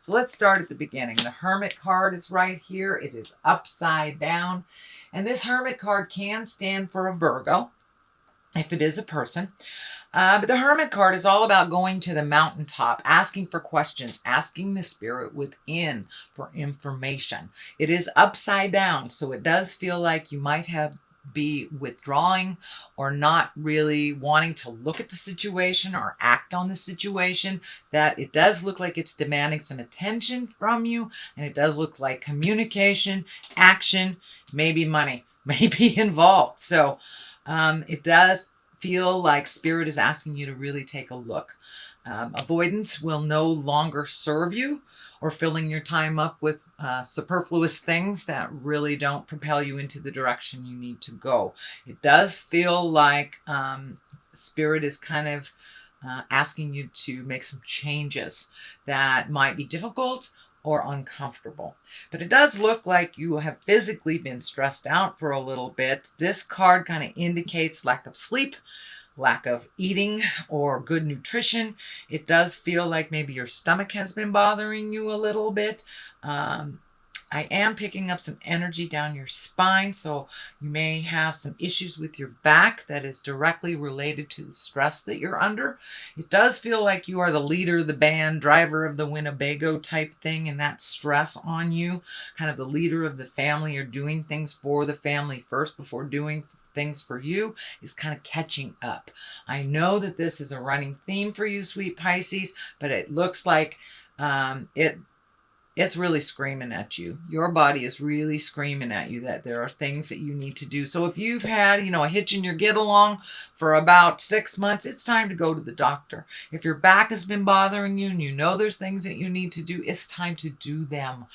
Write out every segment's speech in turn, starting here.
So let's start at the beginning. The Hermit card is right here. It is upside down. And this Hermit card can stand for a Virgo, if it is a person. But the Hermit card is all about going to the mountaintop, asking for questions, asking the spirit within for information. It is upside down, so it does feel like you might be withdrawing or not really wanting to look at the situation or act on the situation. That it does look like it's demanding some attention from you, and it does look like communication, action, maybe money may be involved. So it does feel like spirit is asking you to really take a look. Avoidance will no longer serve you, or filling your time up with superfluous things that really don't propel you into the direction you need to go. It does feel like spirit is kind of asking you to make some changes that might be difficult or uncomfortable. But it does look like you have physically been stressed out for a little bit. This card kind of indicates lack of sleep, lack of eating, or good nutrition. It does feel like maybe your stomach has been bothering you a little bit. I am picking up some energy down your spine, so you may have some issues with your back that is directly related to the stress that you're under. It does feel like you are the leader of the band, driver of the Winnebago type thing, and that stress on you, kind of the leader of the family, or doing things for the family first before doing things for you, is kind of catching up. I know that this is a running theme for you, sweet Pisces, but it looks like it's really screaming at you. Your body is really screaming at you that there are things that you need to do. So if you've had, a hitch in your get along for about 6 months, it's time to go to the doctor. If your back has been bothering you and you know there's things that you need to do, it's time to do them.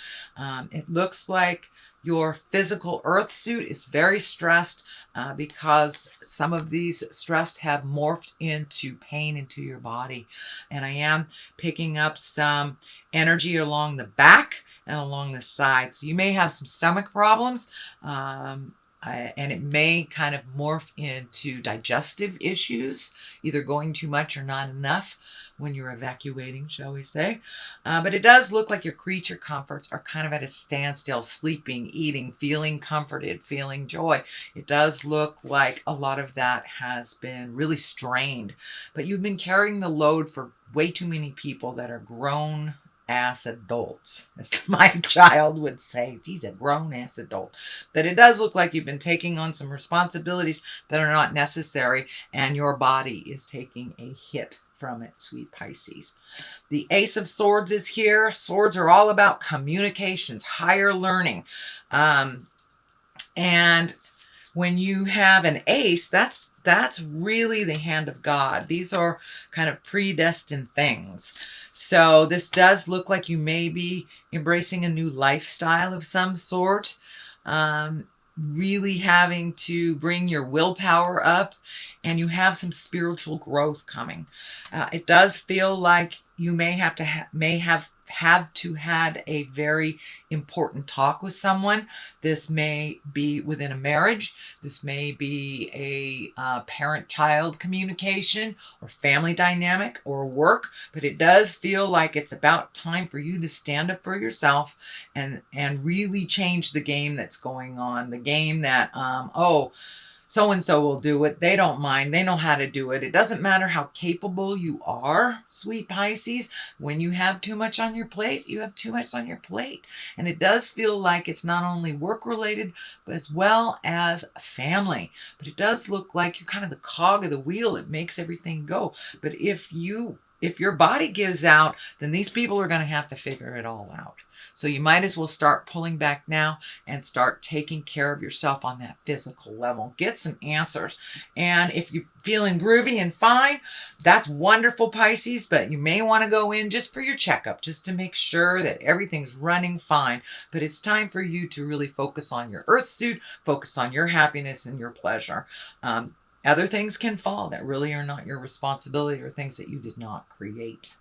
It looks like your physical earth suit is very stressed because some of these stress have morphed into pain into your body. And I am picking up some energy along the back and along the side. So you may have some stomach problems. And it may kind of morph into digestive issues, either going too much or not enough when you're evacuating, shall we say. But it does look like your creature comforts are kind of at a standstill, sleeping, eating, feeling comforted, feeling joy. It does look like a lot of that has been really strained, but you've been carrying the load for way too many people that are grown ass adults, as my child would say. He's a grown ass adult. That it does look like you've been taking on some responsibilities that are not necessary, and your body is taking a hit from it, sweet Pisces. The Ace of Swords is here. Swords are all about communications, higher learning. And when you have an ace, that's really the hand of God. These are kind of predestined things. So this does look like you may be embracing a new lifestyle of some sort, really having to bring your willpower up, and you have some spiritual growth coming. It does feel like you may have had a very important talk with someone. This may be within a marriage. This may be a parent-child communication or family dynamic or work, but it does feel like it's about time for you to stand up for yourself and really change the game that's going on. The game that, so-and-so will do it. They don't mind. They know how to do it. It doesn't matter how capable you are, sweet Pisces. When you have too much on your plate, you have too much on your plate. And it does feel like it's not only work-related, but as well as family. But it does look like you're kind of the cog of the wheel. It makes everything go. But if your body gives out, then these people are going to have to figure it all out. So you might as well start pulling back now and start taking care of yourself on that physical level. Get some answers. And if you're feeling groovy and fine, that's wonderful, Pisces, but you may want to go in just for your checkup, just to make sure that everything's running fine. But it's time for you to really focus on your earth suit, focus on your happiness and your pleasure. Other things can fall that really are not your responsibility, or things that you did not create.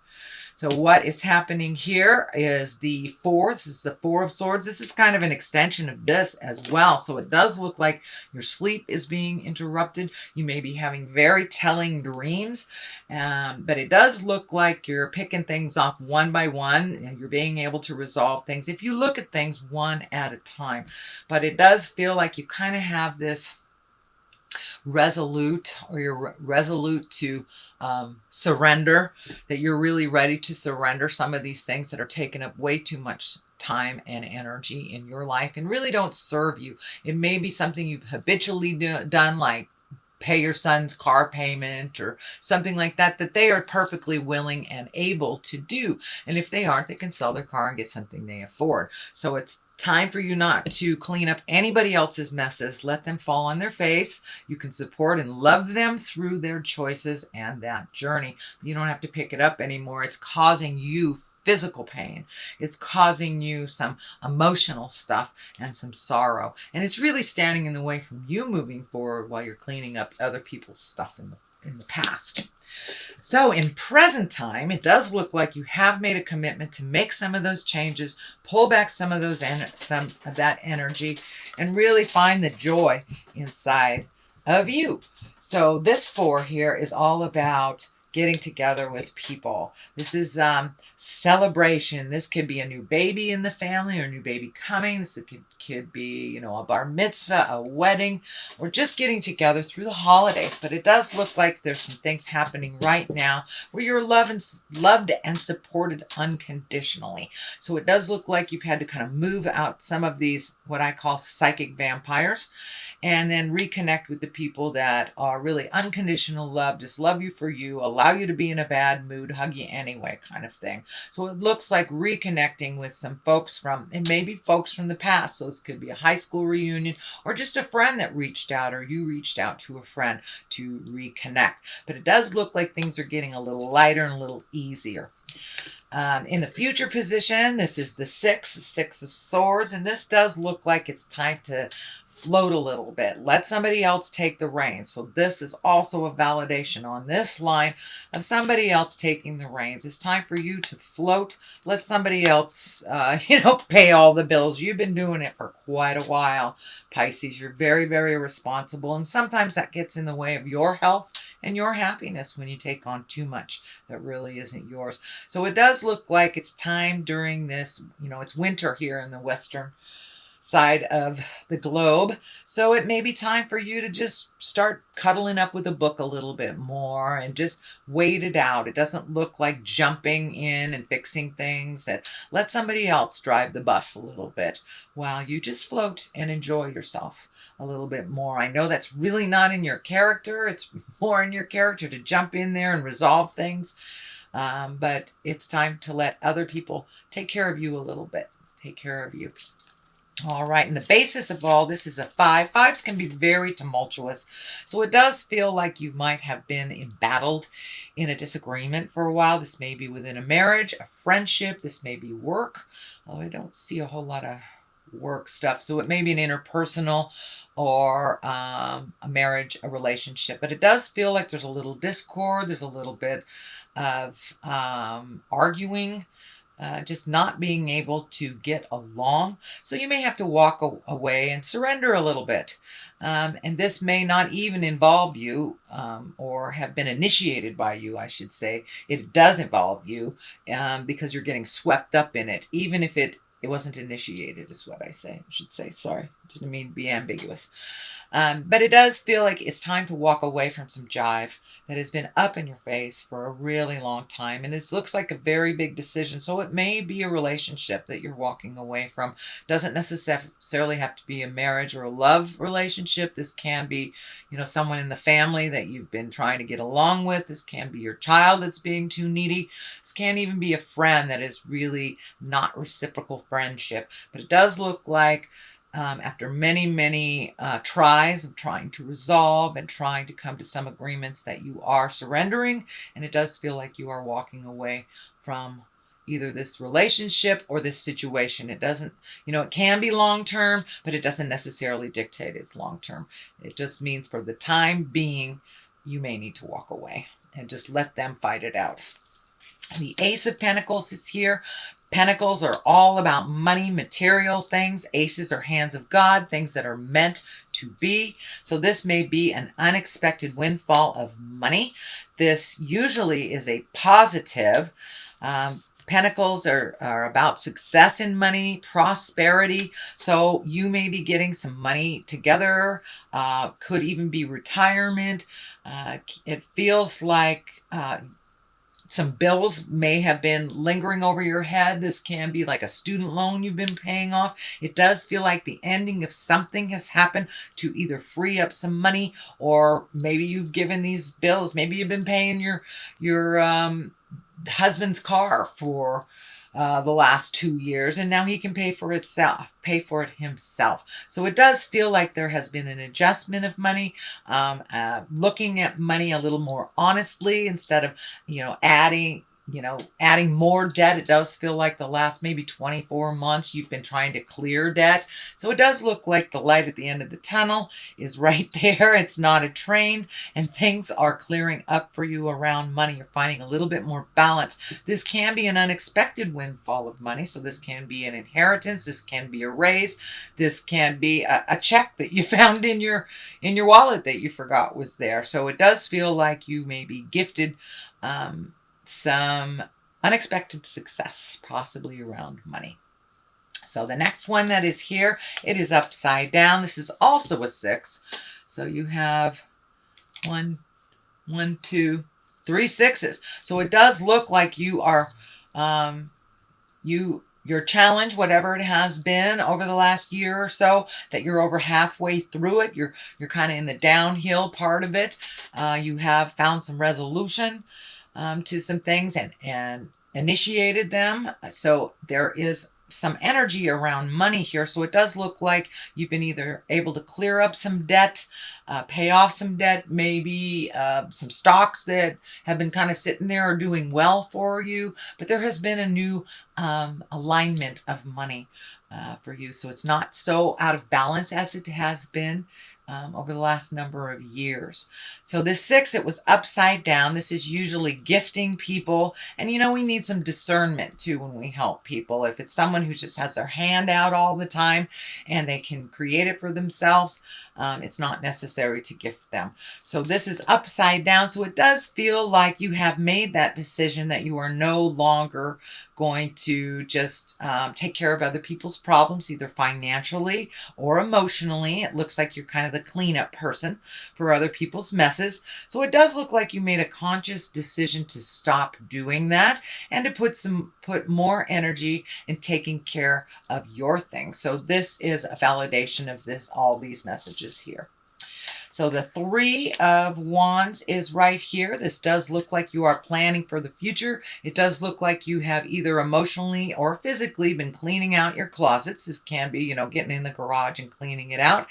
So what is happening here is the Four. This is the Four of Swords. This is kind of an extension of this as well. So it does look like your sleep is being interrupted. You may be having very telling dreams, but it does look like you're picking things off one by one and you're being able to resolve things if you look at things one at a time. But it does feel like you kind of have this resolute, or you're resolute to surrender, that you're really ready to surrender some of these things that are taking up way too much time and energy in your life and really don't serve you. It may be something you've habitually done, like pay your son's car payment or something like that, that they are perfectly willing and able to do. And if they aren't, they can sell their car and get something they afford. So it's time for you not to clean up anybody else's messes. Let them fall on their face. You can support and love them through their choices and that journey. You don't have to pick it up anymore. It's causing you physical pain. It's causing you some emotional stuff and some sorrow. And it's really standing in the way from you moving forward while you're cleaning up other people's stuff in the past. So in present time, it does look like you have made a commitment to make some of those changes, pull back some of some of that energy, and really find the joy inside of you. So this Four here is all about getting together with people. This is celebration. This could be a new baby in the family or a new baby coming. This could be, you know, a bar mitzvah, a wedding, or just getting together through the holidays. But it does look like there's some things happening right now where you're loved and supported unconditionally. So it does look like you've had to kind of move out some of these, what I call psychic vampires, and then reconnect with the people that are really unconditional love, just love you for you, allow you to be in a bad mood, hug you anyway kind of thing. So it looks like reconnecting with some folks from, and maybe folks from the past. So this could be a high school reunion or just a friend that reached out, or you reached out to a friend to reconnect. But it does look like things are getting a little lighter and a little easier. In the future position, this is the Six of Swords, and this does look like it's time to float a little bit. Let somebody else take the reins. So this is also a validation on this line of somebody else taking the reins. It's time for you to float. Let somebody else, pay all the bills. You've been doing it for quite a while, Pisces. You're very, very responsible, and sometimes that gets in the way of your health and your happiness when you take on too much that really isn't yours. So it does look like it's time during this, it's winter here in the western side of the globe. So it may be time for you to just start cuddling up with a book a little bit more and just wait it out. It doesn't look like jumping in and fixing things. And let somebody else drive the bus a little bit while you just float and enjoy yourself a little bit more. I know that's really not in your character. It's more in your character to jump in there and resolve things. But it's time to let other people take care of you a little bit. Take care of you. All right, and the basis of all this is a 5. 5s can be very tumultuous. So it does feel like you might have been embattled in a disagreement for a while. This may be within a marriage, a friendship. This may be work. Oh, I don't see a whole lot of work stuff. So it may be an interpersonal or a marriage, a relationship. But it does feel like there's a little discord. There's a little bit of arguing. Just not being able to get along. So you may have to walk away and surrender a little bit. And this may not even involve you or have been initiated by you, I should say. It does involve you because you're getting swept up in it, even if it wasn't initiated, is what I should say. Sorry, didn't mean to be ambiguous. But it does feel like it's time to walk away from some jive that has been up in your face for a really long time. And it looks like a very big decision. So it may be a relationship that you're walking away from. Doesn't necessarily have to be a marriage or a love relationship. This can be, someone in the family that you've been trying to get along with. This can be your child that's being too needy. This can even be a friend that is really not reciprocal friendship. But it does look like after many, many tries of trying to resolve and trying to come to some agreements, that you are surrendering, and it does feel like you are walking away from either this relationship or this situation. It doesn't, it can be long-term, but it doesn't necessarily dictate it's long-term. It just means for the time being, you may need to walk away and just let them fight it out. The Ace of Pentacles is here. Pentacles are all about money, material things. Aces are hands of God, things that are meant to be. So this may be an unexpected windfall of money. This usually is a positive. Pentacles are about success in money, prosperity. So you may be getting some money together. Could even be retirement. It feels like some bills may have been lingering over your head. This can be like a student loan you've been paying off. It does feel like the ending of something has happened to either free up some money, or maybe you've given these bills. Maybe you've been paying your husband's car for the last 2 years, and now he can pay for it himself. So it does feel like there has been an adjustment of money, looking at money a little more honestly instead of, adding more debt. It does feel like the last maybe 24 months you've been trying to clear debt. So it does look like the light at the end of the tunnel is right there. It's not a train, and things are clearing up for you around money. You're finding a little bit more balance. This can be an unexpected windfall of money. So this can be an inheritance. This can be a raise. This can be a check that you found in your wallet that you forgot was there. So it does feel like you may be gifted some unexpected success, possibly around money. So the next one that is here, it is upside down. This is also a 6. So you have 1, 2, 3 6s. So it does look like you are, your challenge, whatever it has been over the last year or so, that you're over halfway through it. You're kind of in the downhill part of it. You have found some resolution to some things and initiated them. So there is some energy around money here. So it does look like you've been either able to clear up some debt, pay off some debt, maybe some stocks that have been kind of sitting there are doing well for you. But there has been a new alignment of money for you. So it's not so out of balance as it has been over the last number of years. So this 6, it was upside down. This is usually gifting people. And we need some discernment too when we help people. If it's someone who just has their hand out all the time and they can create it for themselves, it's not necessary to gift them. So this is upside down. So it does feel like you have made that decision that you are no longer going to just take care of other people's problems, either financially or emotionally. It looks like you're kind of the cleanup person for other people's messes. So it does look like you made a conscious decision to stop doing that and to put more energy in taking care of your things. So this is a validation of all these messages here. So the 3 of Wands is right here. This does look like you are planning for the future. It does look like you have either emotionally or physically been cleaning out your closets. This can be, getting in the garage and cleaning it out.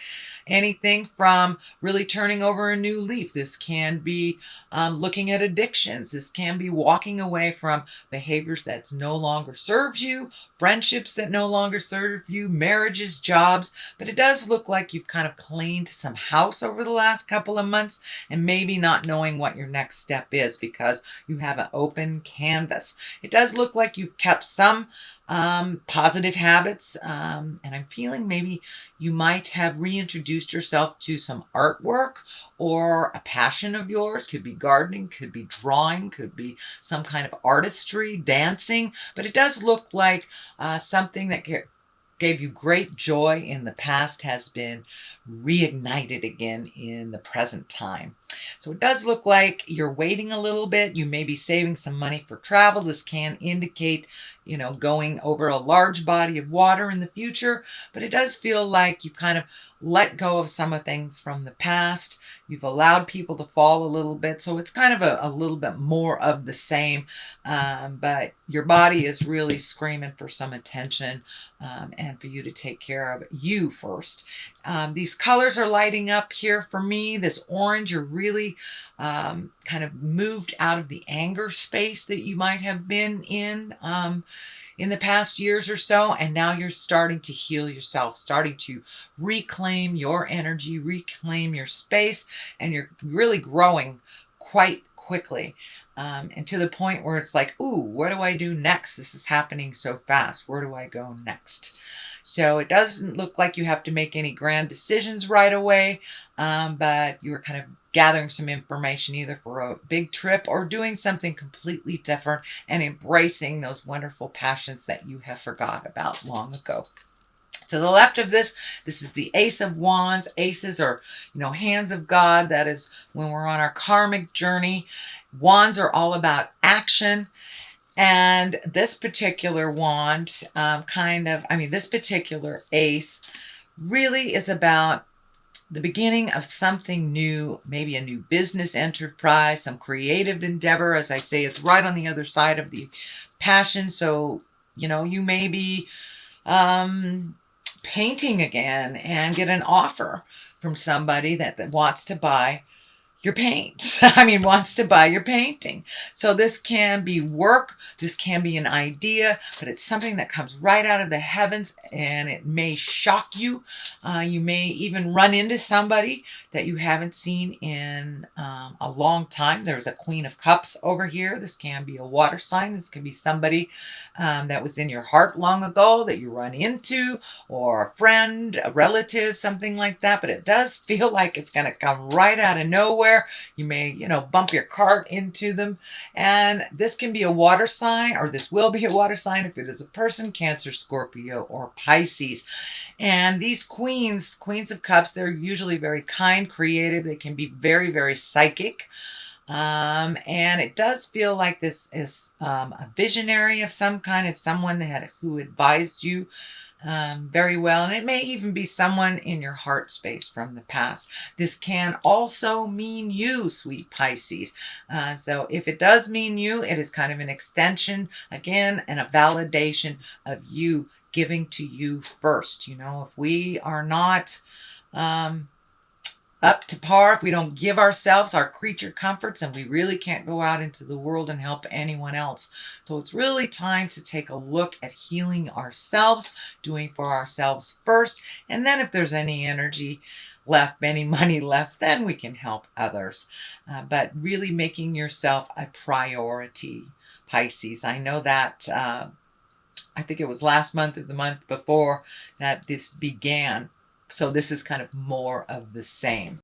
Anything from really turning over a new leaf. This can be looking at addictions. This can be walking away from behaviors that no longer serves you, friendships that no longer serve you, marriages, jobs. But it does look like you've kind of cleaned some house over the last couple of months and maybe not knowing what your next step is because you have an open canvas. It does look like you've kept some positive habits, and I'm feeling maybe you might have reintroduced yourself to some artwork or a passion of yours. Could be gardening, could be drawing, could be some kind of artistry, dancing, but it does look like something that gave you great joy in the past has been reignited again in the present time. So it does look like you're waiting a little bit. You may be saving some money for travel. This can indicate, going over a large body of water in the future, but it does feel like you've kind of let go of some of things from the past. You've allowed people to fall a little bit. So it's kind of a little bit more of the same, but your body is really screaming for some attention and for you to take care of you first. These colors are lighting up here for me. This orange, you're really kind of moved out of the anger space that you might have been in the past years or so, and now you're starting to heal yourself, starting to reclaim your energy, reclaim your space, and you're really growing quite quickly. And to the point where it's like, ooh, what do I do next? This is happening so fast. Where do I go next? So it doesn't look like you have to make any grand decisions right away, but you're kind of gathering some information either for a big trip or doing something completely different and embracing those wonderful passions that you have forgot about long ago. To the left of this is the Ace of Wands. Aces are, hands of God. That is when we're on our karmic journey. Wands are all about action. And this particular wand, this particular ace really is about the beginning of something new, maybe a new business enterprise, some creative endeavor. As I say, it's right on the other side of the passion. So, you may be painting again and get an offer from somebody that wants to buy your paints. Wants to buy your painting. So this can be work, this can be an idea, but it's something that comes right out of the heavens and it may shock you. You may even run into somebody that you haven't seen in a long time. There's a Queen of Cups over here. This can be a water sign. This can be somebody that was in your heart long ago that you run into, or a friend, a relative, something like that. But it does feel like it's going to come right out of nowhere. You may, bump your cart into them. And this can be a water sign, or this will be a water sign if it is a person, Cancer, Scorpio, or Pisces. And these queens of cups, they're usually very kind, creative. They can be very, very psychic. And it does feel like this is a visionary of some kind. It's someone who advised you very well. And it may even be someone in your heart space from the past. This can also mean you, sweet Pisces. So if it does mean you, it is kind of an extension, again, and a validation of you giving to you first. If we are not up to par, if we don't give ourselves our creature comforts, and we really can't go out into the world and help anyone else. So it's really time to take a look at healing ourselves, doing for ourselves first, and then if there's any energy left, any money left, then we can help others. But really making yourself a priority, Pisces. I know that I think it was last month or the month before that this began. So this is kind of more of the same.